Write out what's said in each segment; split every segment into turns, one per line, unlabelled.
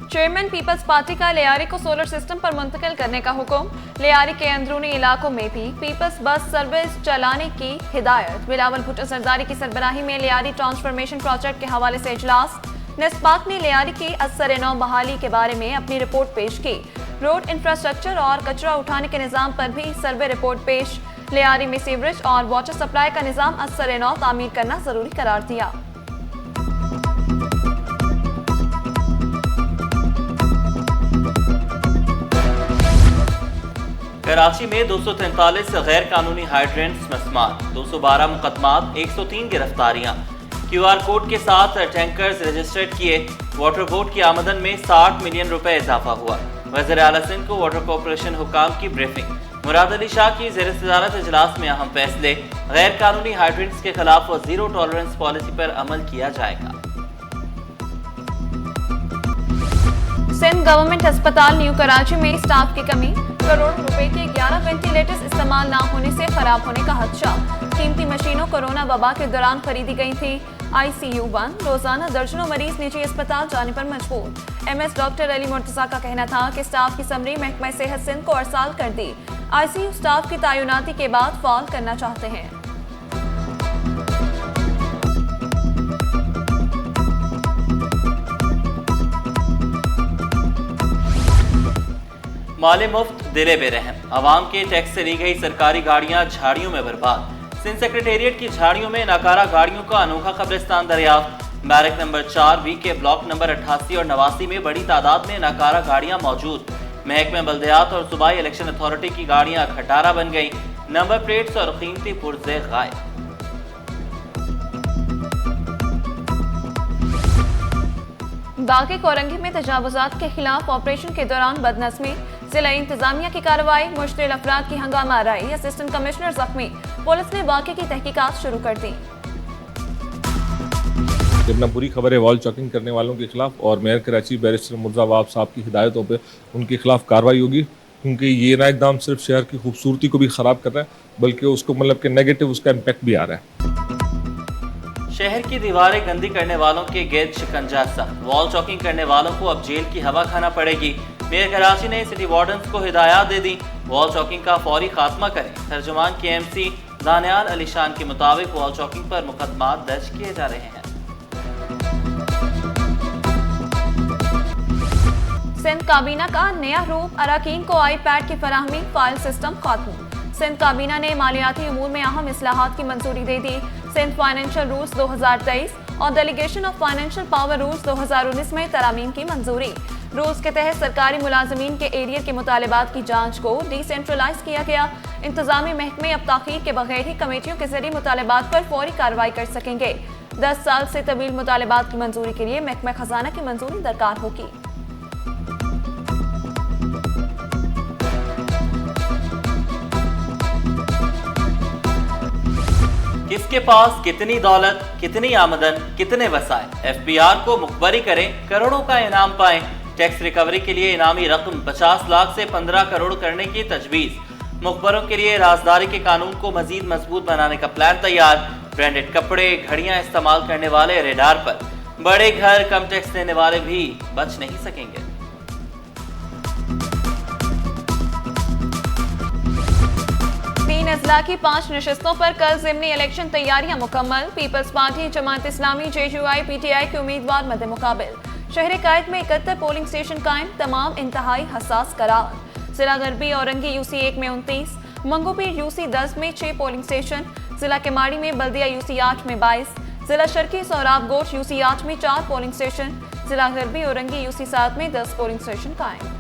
Chairman peoples party का लियारी को solar system पर मुंतकिल करने का हुक्म। लियारी के अंदरूनी इलाकों में भी पीपल्स बस सर्विस चलाने की हिदायत। बिलावल भुट्टो सरदारी की सरबराही में लियारी ट्रांसफॉर्मेशन प्रोजेक्ट के हवाले से इजलास। नेस्पाक ने लियारी की असर-ए-नौ बहाली के बारे में अपनी रिपोर्ट पेश की। रोड इंफ्रास्ट्रक्चर और कचरा उठाने के निज़ाम पर भी सर्वे रिपोर्ट पेश। लियारी में सीवरेज और वाटर सप्लाई का निज़ाम असर-ए-नौ तामीर करना जरूरी करार दिया।
कराची में 243 गैर कानूनी हाइड्रेंट्स मस्मार, 212 मुकदमात, 103 गिरफ्तारियां। QR कोड के साथ टैंकर्स रजिस्टर्ड किए। वाटर बोर्ड की आमदन में 60 मिलियन रुपए इजाफा हुआ। वज़ीर आला सिंध को वाटर कॉर्पोरेशन हुकाम की ब्रीफिंग। मुराद अली शाह की ज़ेर सदारत इजलास में अहम फैसले। गैर कानूनी हाइड्रेंट्स के खिलाफ जीरो टॉलरेंस पॉलिसी पर अमल किया जाएगा।
सिंध गवर्नमेंट अस्पताल न्यू कराची में स्टाफ की कमी। करोड़ों रुपए के 11 वेंटिलेटर्स इस्तेमाल ना होने से खराब होने का खदशा। कीमती मशीनों कोरोना वबा के दौरान खरीदी गई थी। ICU बंद। रोजाना दर्जनों मरीज निजी अस्पताल जाने पर मजबूर। MS डॉक्टर अली मुर्तजा का कहना था कि स्टाफ की समरी महकमा सेहत सिंध को अरसाल कर दी। ICU स्टाफ की तैनाती के बाद फाल करना चाहते हैं।
माले मुफ्त दिले बेरहम। आवाम के टैक्स से ली गई सरकारी गाड़ियां झाड़ियों में बर्बाद। सिंध सेक्रेटेरिएट की झाड़ियों में नाकारा गाड़ियों का अनोखा कब्रिस्तान दरियाफ्त। बैरक नंबर 4 B के ब्लॉक नंबर 88 और 89 में बड़ी तादाद में नाकारा गाड़ियां मौजूद। महकमे बल्दियात और सूबाई इलेक्शन अथॉरिटी की गाड़ियां खटारा बन गई। नंबर प्लेट्स और कीमती पुर्जे गायब।
बाकी कोरंगी में तजावुजात के खिलाफ ऑपरेशन के दौरान बदनज़मी। जिला इंतजामिया की कार्रवाई। मुश्तिल अफराद की हंगामा आराई। असिस्टेंट कमिश्नर जख्मी। पुलिस ने वाक़े की तहकीकात शुरू कर दी।
जब ना बुरी खबर है वॉल चॉकिंग करने वालों के खिलाफ और मेयर कराची बैरिस्टर मुर्जा वाब साहब की हिदायतों पे उनके खिलाफ कार्रवाई होगी, क्योंकि ये ना इकदाम सिर्फ शहर की खूबसूरती को भी ख़राब कर रहा है बल्कि उसको मतलब कि नेगेटिव उसका इम्पैक्ट भी आ रहा है।
शहर की दीवारें गंदी करने वालों के गेट शिकंजा सख्त। वॉल चॉकिंग करने वालों को अब जेल की हवा खाना पड़ेगी। मेयर कराची ने सिटी वार्डन्स को हिदायत दे दी, वॉल चॉकिंग का फौरी खात्मा करें। तर्जुमान KMC दानियाल अली शान के मुताबिक वॉल चॉकिंग पर मुकदमात दर्ज किए जा रहे हैं।
सिंध काबीना का नया रूप। अराकीन को iPad की फराहमी। फाइल सिस्टम खत्म। सिंध काबीना ने मालियाती उमूर में अहम इस्लाहात की मंजूरी दे दी। सिंध फाइनेंशियल रूल्स 2023 और delegation of financial power rules 2019 में तरामीम की मंजूरी। रूल्स के तहत सरकारी मुलाजमीन के एरियर के मुतालबात की जांच को डिसेंट्रलाइज किया गया। इंतजामी महकमे अब ताखीर के बगैर ही कमेटियों के जरिए मुतालबात पर फौरी कार्रवाई कर सकेंगे। 10 साल से तवील मुतालबात की मंजूरी के लिए महकमा खजाना की मंजूरी दरकार होगी।
किसके पास कितनी दौलत, कितनी आमदन, कितने वसाए। FBR को मुखबरी करें, करोड़ों का इनाम पाएं। टैक्स रिकवरी के लिए इनामी रकम 50 लाख से 15 करोड़ करने की तजवीज़। मुखबरों के लिए राजदारी के कानून को मजीद मजबूत बनाने का प्लान तैयार। ब्रांडेड कपड़े, घड़ियां इस्तेमाल करने वाले रेडार पर। बड़े घर कम टैक्स देने वाले भी बच नहीं सकेंगे।
अजला की 5 नशिस्तों पर कल ज़िमनी इलेक्शन तैयारियां मुकम्मल। Peoples party, Jamaat Islami, JUI, PTI के उम्मीदवार मद्दे मुकाबिल। शहर कायद में 71 पोलिंग स्टेशन कायम। तमाम इंतहाई हसास करार। जिला गरबी औरंगी UC 1 में 29, मंगोपीर UC 10 में 6 पोलिंग स्टेशन। जिला केमाड़ी में बल्दिया UC 8 में 22, जिला शर्की सोहराब गोश UC 8 में 4 पोलिंग स्टेशन। जिला गरबी औरंगी UC 7 में 10 पोलिंग स्टेशन कायम।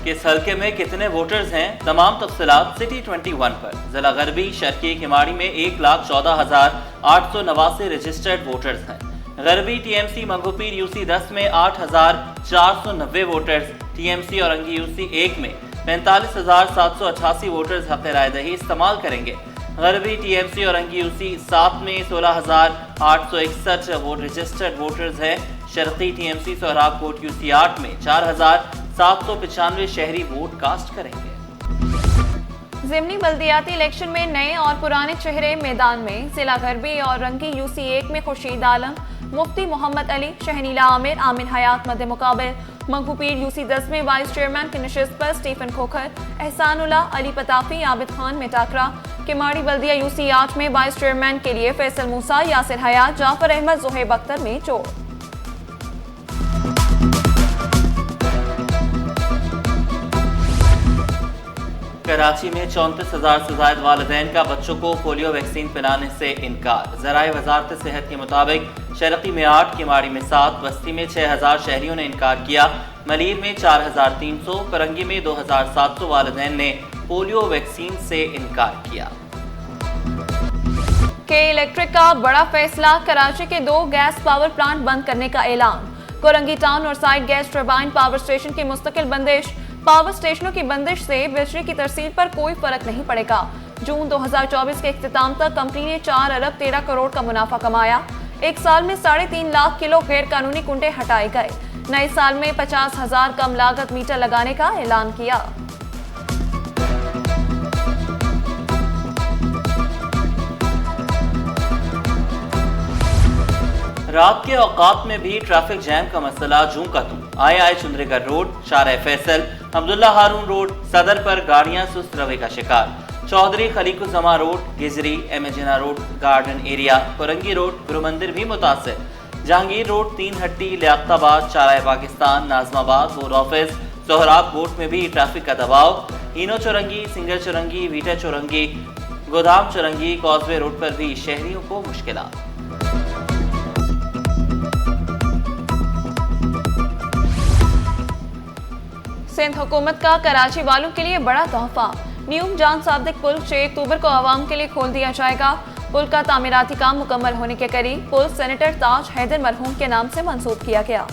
किस हल्के में कितने वोटर्स हैं, तमाम तफसीलात सिटी 21 पर। जिला गरबी शर्की केमाड़ी में 1,14,889 रजिस्टर्ड वोटर्स हैं। गरबी TMC मंगोपीर UC 10 में 8,490 वोटर्स। TMC औरंगी UC 1 में 45,788 वोटर्स हक़ रायदही इस्तेमाल करेंगे। गरबी TMC औरंगी UC 7 में 16,861 वोट रजिस्टर्ड वोटर्स हैं। शर्की TMC सोहराब कोट UC 8 में 4,795 शहरी वोट कास्ट करेंगे।
ज़िमनी बल्दियाती इलेक्शन में नए और पुराने चेहरे मैदान में। जिला गरबी और रंगी यूसी 1 में खुर्शीद आलम, मुफ्ती मोहम्मद अली, शहनीला आमिर, आमिन हयात मध्य मुकाबल। मंगूपीर यूसी 10 में वाइस चेयरमैन की नशिस्त पर स्टीफन खोखर, एहसानुल्ला, अली पताफी, आबिद खान में टाकरा। किमाड़ी बल्दिया यूसी 8 में वाइस चेयरमैन के लिए फैसल मूसा, यासिर हयात, जाफर अहमद, जुहेब अख्तर में चोर।
कराची में 34,000 से ज्यादा वालिदैन का बच्चों को पोलियो वैक्सीन पिलाने से इनकार। ज़राए वजारत सेहत के मुताबिक शरक़ी में 8, किमाड़ी में 7, बस्ती में 6,000 शहरियों ने इनकार किया। मलीर में 4,300, परंगी में 2,700 वालिदैन ने पोलियो वैक्सीन से इनकार किया।
के इलेक्ट्रिक का बड़ा फैसला, कराची के 2 गैस पावर प्लांट बंद करने का ऐलान। कोरंगी टाउन और side gas turbine power station की मुस्तकिल बंदिश। पावर स्टेशनों की बंदिश से बिजली की तरसील पर कोई फर्क नहीं पड़ेगा। जून 2024 के इख्तिताम तक कंपनी ने 4 अरब 13 करोड़ का मुनाफा कमाया। एक साल में 3.5 लाख किलो गैर कानूनी कुंडे हटाए गए। नए साल में 50,000 कम लागत मीटर लगाने का ऐलान किया।
रात के औकात में भी ट्रैफिक जैम का मसला जूं का तूं। आए चुंदरीगढ़ रोड, शाह फैसल, अब्दुल्ला हारून रोड, सदर पर गाड़ियां सुस्त रवे का शिकार। Chaudhry Khaliquzzaman road, Gizri, M Jinnah road, garden area, Korangi road, Guru Mandir भी मुतासिर। जहांगीर रोड, 3 हट्टी, लियाकताबाद, चाराए पाकिस्तान, नाजमाबाद, बोर्ड ऑफिस, सोहराब बोट में भी ट्रैफिक का दबाव। हीनो चौरंगी, सिंगल चौरंगी, वीटा चौरंगी, गोदाम चौरंगी, कॉजवे रोड पर भी शहरियों को मुश्किलात।
सिंध हुकूमत का कराची वालों के लिए बड़ा तोहफा। न्यूम जान सादिक पुल 6 अक्टूबर को आवाम के लिए खोल दिया जाएगा। पुल का तामीराती काम मुकम्मल होने के करीब पुल सेनेटर ताज हैदर मरहूम के नाम से मंसूब किया गया।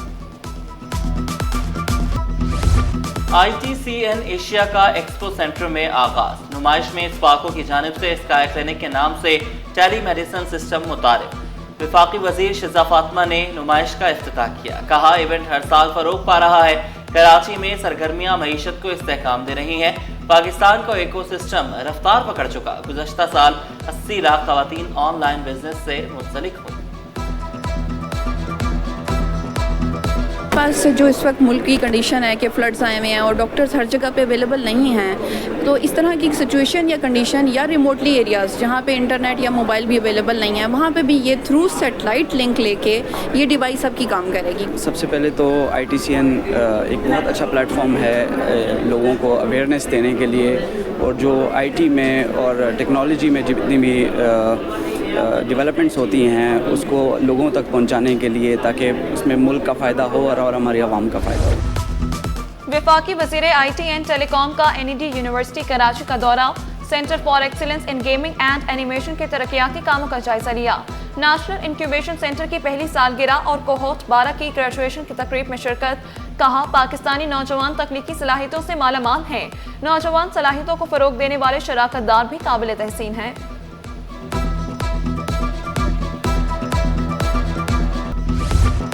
ITCN एशिया का एक्सपो सेंटर में आगाज। नुमाइश में स्पाको की जानिब से स्काई क्लिनिक के नाम से टेली मेडिसिन सिस्टम मुतारिफ। वफाकी वजीर शिजा फातिमा ने नुमाइश का इफ्तिताह किया। कहा, इवेंट हर साल फरोग पा रहा है। कराची में सरगर्मियां मईशत को इस्तेहकाम दे रही हैं। पाकिस्तान का इकोसिस्टम रफ्तार पकड़ चुका। गुज़श्ता साल 80 लाख खवातीन ऑनलाइन बिजनेस से मुंसलिक हुई।
पास जो इस वक्त मुल्क की कंडीशन है कि फ्लड्स आए हुए हैं और डॉक्टर्स हर जगह पे अवेलेबल नहीं हैं, तो इस तरह की सिचुएशन या कंडीशन या रिमोटली एरियाज़ जहाँ पे इंटरनेट या मोबाइल भी अवेलेबल नहीं है, वहाँ पे भी ये थ्रू सेटेलाइट लिंक लेके ये डिवाइस आपकी काम करेगी।
सबसे पहले तो ITCN एक बहुत अच्छा प्लेटफॉर्म है लोगों को अवेयरनेस देने के लिए, और जो IT में और टेक्नोलॉजी में जितनी भी डेवलपमेंट्स होती हैं उसको लोगों तक पहुंचाने के लिए, ताकि उसमें मुल्क का फ़ायदा हो और हमारी आवाम का फ़ायदा हो।
वफाकी वज़ीर IT एंड टेलीकॉम का NED यूनिवर्सिटी कराची का दौरा। Centre for excellence in gaming and animation के तरक्याती कामों का जायजा लिया। नेशनल इंक्यूबेशन सेंटर की पहली सालगिरह और कोहोर्ट 12 की ग्रेजुएशन की तकरीब में शिरकत। कहा, पाकिस्तानी नौजवान तकनीकी सलाहियतों से मालामाल हैं। नौजवान सलाहियतों को फरोग देने वाले शराकतदार भी काबिल तहसीन हैं।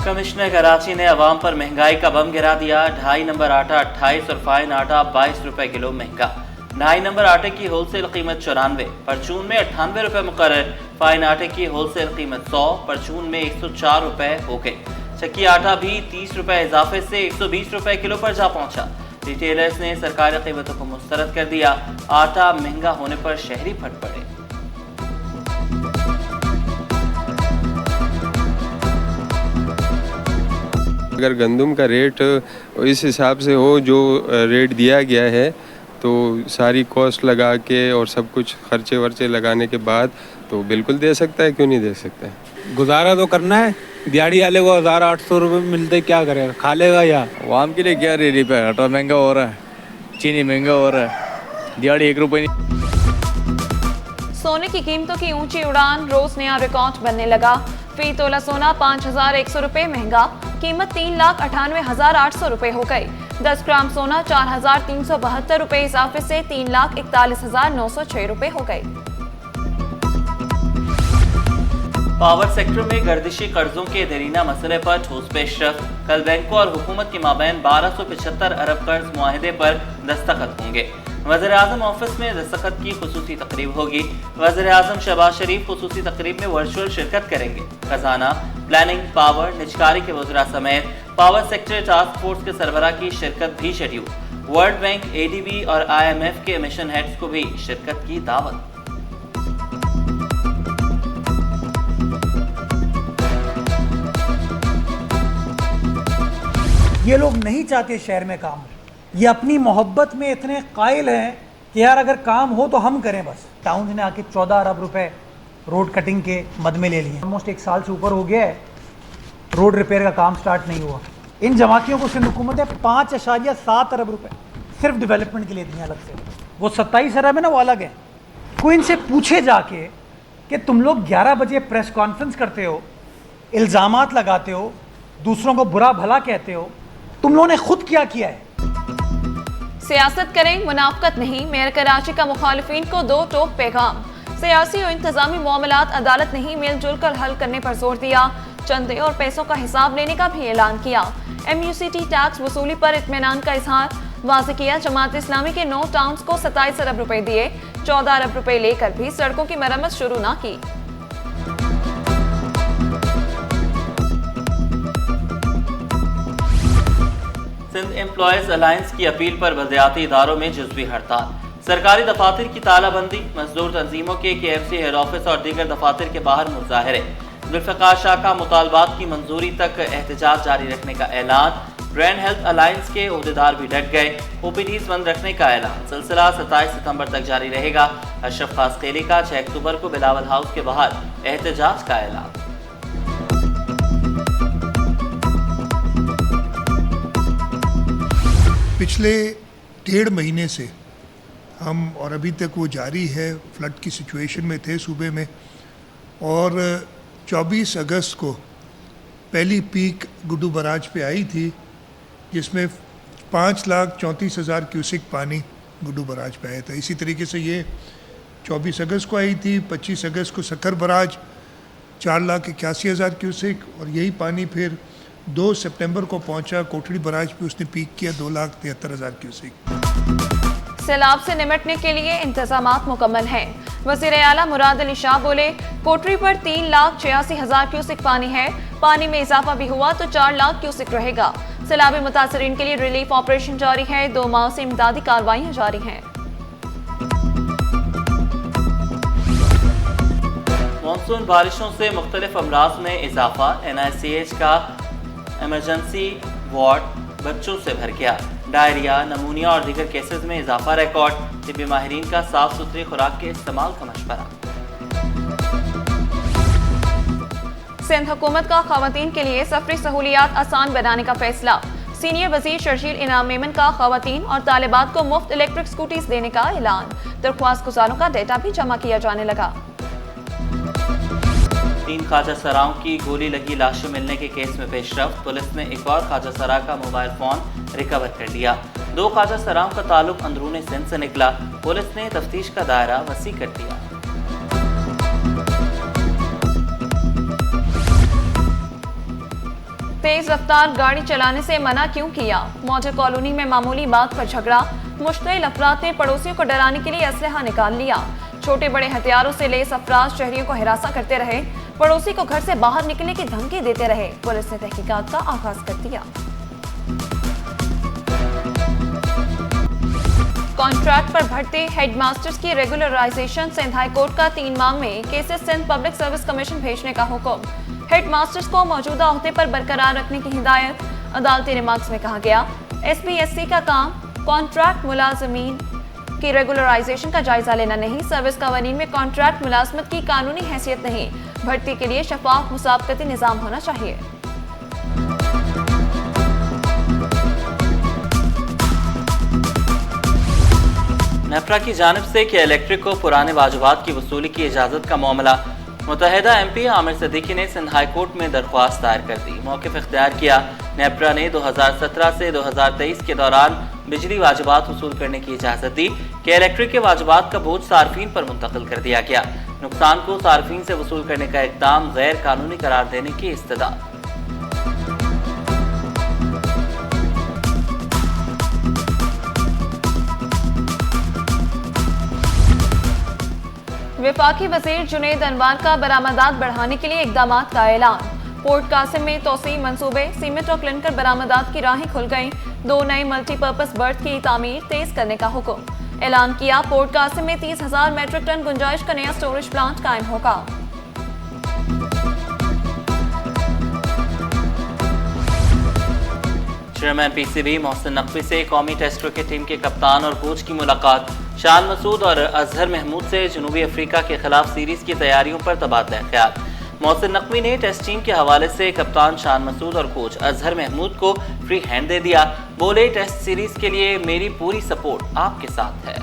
कमिश्नर कराची ने अवाम पर महंगाई का बम गिरा दिया। 2.5 नंबर आटा 28 और फाइन आटा 22 रुपए किलो महंगा। 2.5 नंबर आटे की होलसेल कीमत 94, परचून में 98 रुपए मुकर्रर। फाइन आटे की होलसेल कीमत 100, परचून में 104 रुपए हो गई। चक्की आटा भी 30 रुपए इजाफे से 120 रुपए किलो पर जा पहुंचा। रिटेलर्स ने सरकारी कीमतों को मुस्तरद कर दिया। आटा महंगा होने पर शहरी फट पड़े।
अगर गंदम का रेट इस हिसाब से हो जो रेट दिया गया है, तो सारी कॉस्ट लगा के और सब कुछ खर्चे वर्चे लगाने के बाद तो बिल्कुल दे सकता है, क्यों नहीं दे सकता है।
गुजारा तो करना है। दिहाड़ी वाले को 1800 रुपये मिलते, क्या करेगा, खा लेगा या
आवाम के लिए क्या रेडी पे। आटा महंगा हो रहा है, चीनी महंगा हो रहा है, दिहाड़ी 1 रुपये नहीं।
सोने की कीमतों की ऊंची उड़ान, रोज नया रिकॉर्ड बनने लगा। फी तोला सोना 5100 रुपये महंगा। कीमत 3,98,800 रुपये हो गई। 10 ग्राम सोना 4,372 रुपये इजाफे से 3,41,906 रुपये हो गई।
पावर सेक्टर में गर्दिशी कर्जों के देरीना मसले पर ठोस पेशरफ। कल बैंकों और हुकूमत के माबैन 1275 अरब कर्ज मुआहदे पर दस्तखत होंगे। वज़ीर-ए-आज़म ऑफिस में दस्तखत की खुसूसी तकरीब होगी। वज़ीर-ए-आज़म शहबाज शरीफ खुसूसी तकरीब में वर्चुअल शिरकत करेंगे। खजाना, प्लानिंग, पावर, निजकारी के वज़रा समेत पावर सेक्टर टास्क फोर्स के सरबराह की शिरकत भी शेड्यूल। वर्ल्ड बैंक, ADB और IMF के मिशन हेड्स को भी शिरकत की दावत।
ये लोग नहीं चाहते शहर में काम हो। ये अपनी मोहब्बत में इतने कायल हैं कि यार अगर काम हो तो हम करें बस। टाउन ने आके 14 अरब रुपए रोड कटिंग के मद में ले लिए। ऑलमोस्ट 1 साल से ऊपर हो गया है, रोड रिपेयर का काम स्टार्ट नहीं हुआ। इन जमातियों को सिंध हुकूमत ने 5.7 अरब रुपए सिर्फ डेवलपमेंट के लिए दिए अलग से। वो 27 अरब है ना, वो अलग है। कोई इनसे पूछे जाके कि तुम लोग 11 बजे प्रेस कॉन्फ्रेंस करते हो, इल्ज़ामात लगाते हो, दूसरों को बुरा भला कहते हो, तुम लोगों ने खुद क्या किया है?
सियासत करें, मुनाफकत नहीं। मेयर कराची का मुखालिफिन को 2 टोक पैगाम। सियासी और इंतजामी मामलात अदालत नहीं, मिलजुल कर हल करने पर जोर दिया। चंदे और पैसों का हिसाब लेने का भी ऐलान किया। MUCT टैक्स वसूली पर इत्मीनान का इजहार वाज़ेह किया। जमात इस्लामी के 9 टाउन्स को 27 अरब रुपए दिए। 14 अरब रुपए लेकर भी सड़कों की मरम्मत शुरू ना की।
सिंध एम्प्लॉयज अलायंस की अपील पर बलदियाती इदारों में जुज़वी हड़ताल। सरकारी दफातर की तालाबंदी, मजदूर तंजीमों के KFC हेड ऑफिस और दीगर दफातर के बाहर मुजाहरे। जुल्फ़िकार शाह का मुतालबात की मंजूरी तक एहतजाज जारी रखने का ऐलान। ग्रैंड हेल्थ अलायंस के ओहदेदार भी डट गए। OPDs बंद रखने का ऐलान। सिलसिला 27 सितंबर तक जारी रहेगा। अशरफ खासखेली का 6 अक्टूबर को बिलावल हाउस के बाहर एहतजाज का ऐलान।
पिछले 1.5 महीने से हम, और अभी तक वो जारी है, फ्लड की सिचुएशन में थे सूबे में। और 24 अगस्त को पहली पीक गुड्डू बराज पे आई थी, जिसमें 5,34,000 क्यूसिक पानी गुड्डू बराज पे आया था। इसी तरीके से ये 24 अगस्त को आई थी। 25 अगस्त को सक्कर बराज 4,81,000 क्यूसिक, और यही पानी फिर 2 सितंबर को पहुंचा कोटड़ी बराज पे, उसने पीक किया 2,73,000 क्यूसिक।
सैलाब से निपटने के लिए इंतजामात मुकम्मल हैं। वज़ीर आला मुराद अली शाह बोले, कोटरी पर 3,86,000 क्यूसिक पानी है। पानी में इजाफा भी हुआ तो 4 लाख क्यूसिक रहेगा। सैलाबी मुतासरीन के लिए रिलीफ ऑपरेशन जारी है। 2 माह से इमदादी कार्रवाइयाँ जारी हैं।
मानसून बारिशों से मुख्तलिफ अमराज में इजाफा। NICH का इमरजेंसी वार्ड बच्चों से भर गया। डायरिया, नमूनिया और दीगर केसेस में इजाफा रिकॉर्ड। तिब्बी माहिरीन का साफ सुथरी खुराक के इस्तेमाल का मशवरा।
सिंध हुकूमत का खवातीन के लिए सफरी सहूलियात आसान बनाने का फैसला। सीनियर वजीर शर्जील इनाम मेमन का खवातीन और तालिबात को मुफ्त इलेक्ट्रिक स्कूटीज देने का ऐलान। दरख्वास्त गुजारों का डेटा भी जमा किया जाने लगा।
3 ख्वाजा सराओं की गोली लगी लाशें मिलने के केस में पेशरफ। पुलिस ने एक और ख्वाजा सरा का मोबाइल फोन रिकवर कर लिया। 2 ख्वाजा सराओं का ताल्लुक अंदरूनी सिंध से निकला। पुलिस ने तफ्तीश का दायरा वसी कर दिया।
तेज रफ्तार गाड़ी चलाने से मना क्यों किया? मॉडल कॉलोनी में मामूली बात पर झगड़ा। मुश्तिल अफराद ने पड़ोसियों को डराने के लिए असलहा निकाल लिया। छोटे बड़े हथियारों से लेस अफराद शहरियों को हिरासा करते रहे। पड़ोसी को घर से बाहर निकलने की धमकी देते रहे। पुलिस ने तहकीकात का आगाज कर दिया। कॉन्ट्रैक्ट पर भर्ती हेडमास्टर्स की रेगुलराइजेशन। सिंध हाई कोर्ट का 3 माह में cases Sindh public service commission भेजने का हुक्म। हेडमास्टर्स को मौजूदा अहदे पर बरकरार रखने की हिदायत। अदालती रिमार्क्स में कहा गया, SPSC का काम कॉन्ट्रैक्ट मुलाजमीन की रेगुलराइजेशन का जायजा लेना नहीं। सर्विस कवानीन में कॉन्ट्रैक्ट मुलाजमत की कानूनी हैसियत नहीं। भर्ती के लिए शफाफ मुसाबकती निज़ाम होना चाहिए।
नेफ्रा की जानिब से कि इलेक्ट्रिक को पुराने वाजिबात की वसूली की इजाज़त का मामला। मुतहदा MP आमिर सिद्दीकी ने सिंध हाई कोर्ट में दरख्वास्त दायर कर दी। मौक़िफ़ इख्तियार किया। नेफ्रा ने 2017 से 2023 के दौरान बिजली वाजिबात वसूल करने की इजाज़त दी कि इलेक्ट्रिक के वाजिबात का बोझ सार्फिन पर मुंतकिल कर दिया गया। नुकसान को सार्फिन से वसूल करने का इक़दाम गैर कानूनी करार देने की इस्तदा।
वफाकी वजीर जुनैद अनवर का बरामदात बढ़ाने के लिए इकदाम का ऐलान। पोर्ट कासिम में तोसी मंसूबे, सीमेंट और क्लिंकर बरामदात की राहें खुल गईं। 2 नए मल्टीपर्पज बर्थ की तामीर तेज करने का हुक्म ऐलान किया। पोर्ट कासिम में 30,000 मेट्रिक टन गुंजाइश का नया स्टोरेज प्लांट कायम होगा।
चेयरमैन पीसीबी मोहसिन नकवी से कौमी टेस्ट क्रिकेट टीम के कप्तान और कोच की मुलाकात। शान मसूद और अजहर महमूद से जनूबी अफ्रीका के खिलाफ सीरीज की तैयारियों पर तबादला ख्याल। मोहसिन नकवी ने टेस्ट टीम के हवाले से कप्तान शान मसूद और कोच अजहर महमूद को फ्री हैंड दे दिया। बोले, टेस्ट सीरीज के लिए मेरी पूरी सपोर्ट आपके साथ है।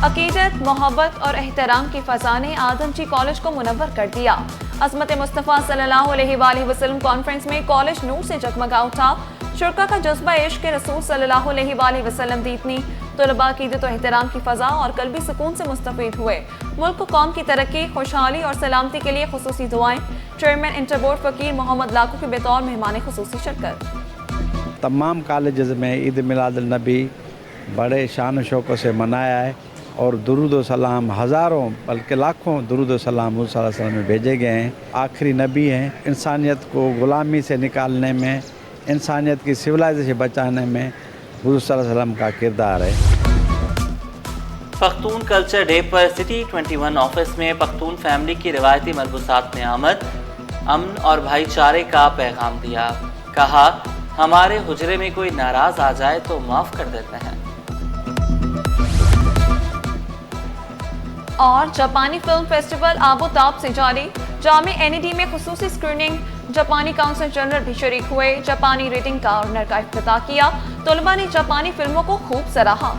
अकीदत, मोहब्बत और एहतराम की फ़ज़ा ने आदमची कॉलेज को मुनव्वर कर दिया। अज़मत मुस्तफ़ा सल्लल्लाहु अलैहि वसल्लम कॉन्फ्रेंस में कॉलेज नूर से जगमगा उठा। शुरका का जज्बा इश्क़ रसूल सल्लल्लाहु अलैहि वसल्लम दीदनी। तलबा अकीदत और एहतराम की फ़ज़ा और कल्बी सुकून से मुस्तफ़ीद हुए। मुल्क कौम की तरक्की, खुशहाली और सलामती के लिए खुसूसी दुआएं। चेयरमैन इंटर बोर्ड फ़कीर मोहम्मद लाखू के बतौर मेहमान खुसूसी शिरकत।
तमाम कॉलेज में ईद मिलाद नबी बड़े शान शौक़ से मनाया है और दुरूद व सलाम हज़ारों बल्कि लाखों दुरूद व सलाम हुज़ूर सल्लल्लाहु अलैहि वसल्लम में भेजे गए हैं। आखिरी नबी हैं। इंसानियत को ग़ुलामी से निकालने में, इंसानियत की सिविलाइजेशन से बचाने में हुज़ूर सल्लल्लाहु अलैहि वसल्लम का किरदार है।
पख्तून कल्चर डे पर सिटी 21 ऑफिस में पख्तून फैमिली की रिवायती मलबूसात ने अमन और भाईचारे का पैगाम दिया। कहा, हमारे हुजरे में कोई नाराज़ आ जाए तो माफ़ कर देते हैं।
और जापानी फिल्म फेस्टिवल आबू ताब से जारी। जामे एनईडी में खुसूसी स्क्रीनिंग। जापानी काउंसिल जनरल भी शरीक हुए। जापानी रीडिंग कॉर्नर का इफ्तिताह किया। तलबा ने जापानी फिल्मों को खूब सराहा।